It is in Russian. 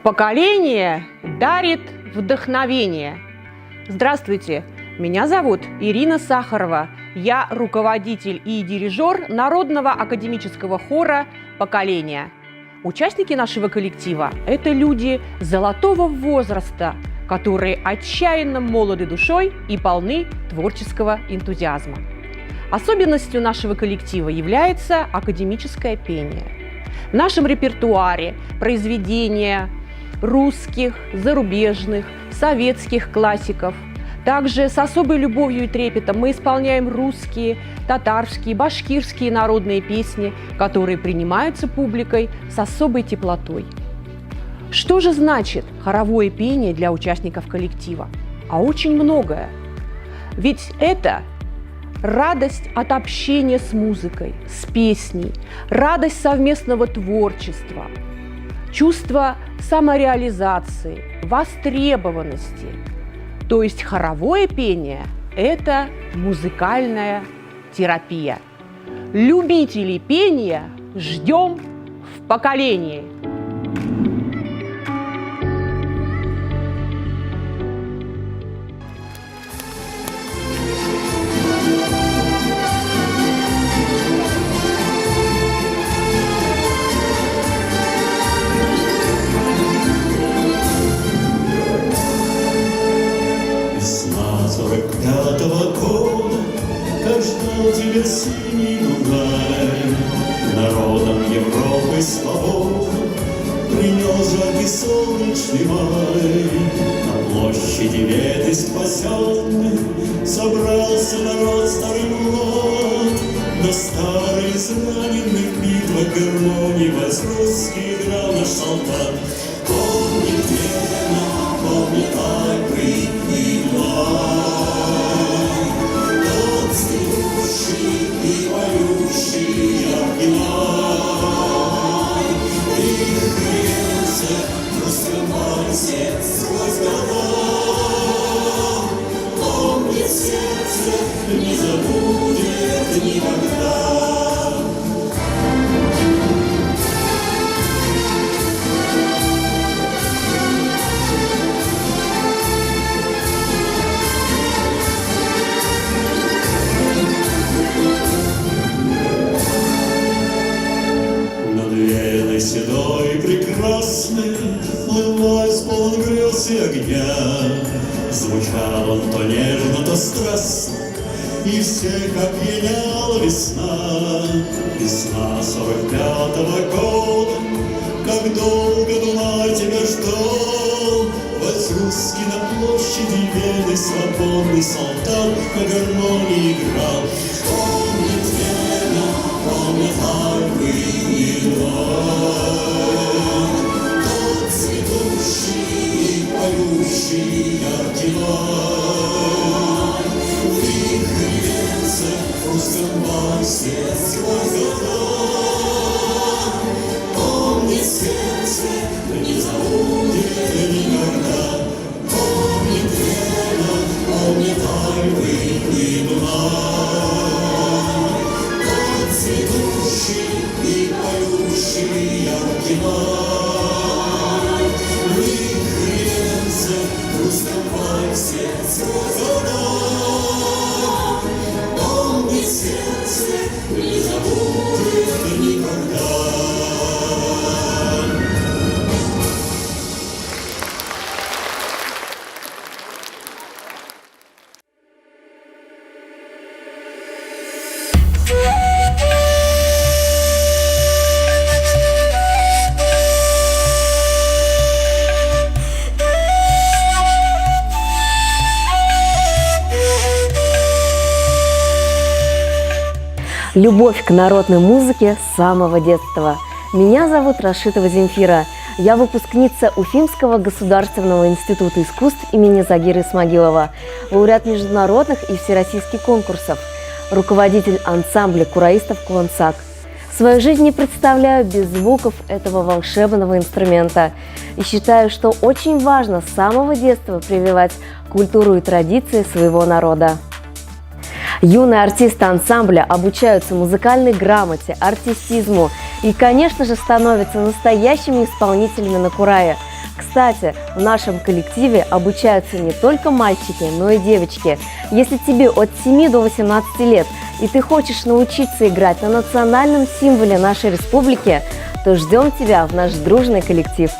Поколение дарит вдохновение. Здравствуйте, меня зовут Ирина Сахарова. Я руководитель и дирижер Народного академического хора «Поколение». Участники нашего коллектива – это люди золотого возраста, которые отчаянно молоды душой и полны творческого энтузиазма. Особенностью нашего коллектива является академическое пение. В нашем репертуаре произведения русских, зарубежных, советских классиков. Также с особой любовью и трепетом мы исполняем русские, татарские, башкирские народные песни, которые принимаются публикой с особой теплотой. Что же значит хоровое пение для участников коллектива? А очень многое. Ведь это радость от общения с музыкой, с песней, радость совместного творчества, чувство самореализации, востребованности. То есть хоровое пение – это музыкальная терапия. Любителей пения ждем в поколении. Тебя синий Дунай, народом Европы свободы принес жаркий солнечный май. На площади Веды спасенной собрался народ старый млад. На старой израненных битвах гармонии возрусский играл наш солдат. Помнит Вена, помнит Альпы и Май. И поющий яркий май, и греется в русском вальсе сквозь года. Помнит сердце, не забудет никогда. Седой, прекрасный, плывась полон грез и огня. Звучал он то нежно, то страстно, и всех опьяняла весна. Весна 45-го года, как долго Дунай тебя ждал. Возрусский на площади Веды свободный солдат на гармонии играл. Помнит Вена, помнит Альпы и Май, тот цветущий и поющий яркий май. Вихрь венца в русском вальсе сквозь года. Помнит сердце, не забудет никогда. Помнит Вена, помнит Альпы и Дунай, тот цветущий и поющий яркий май. Вихрь венца в русском вальсе сквозь года. Помнит сердце, не забудет никогда. Любовь к народной музыке с самого детства. Меня зовут Рашитова Земфира. Я выпускница Уфимского государственного института искусств имени Загира Исмагилова, лауреат международных и всероссийских конкурсов, руководитель ансамбля кураистов «Кулансак». Свою жизнь не представляю без звуков этого волшебного инструмента и считаю, что очень важно с самого детства прививать культуру и традиции своего народа. Юные артисты ансамбля обучаются музыкальной грамоте, артистизму и, конечно же, становятся настоящими исполнителями на курае, Кстати, в нашем коллективе обучаются не только мальчики, но и девочки. Если тебе от 7 до 18 лет и ты хочешь научиться играть на национальном символе нашей республики, то ждем тебя в наш дружный коллектив.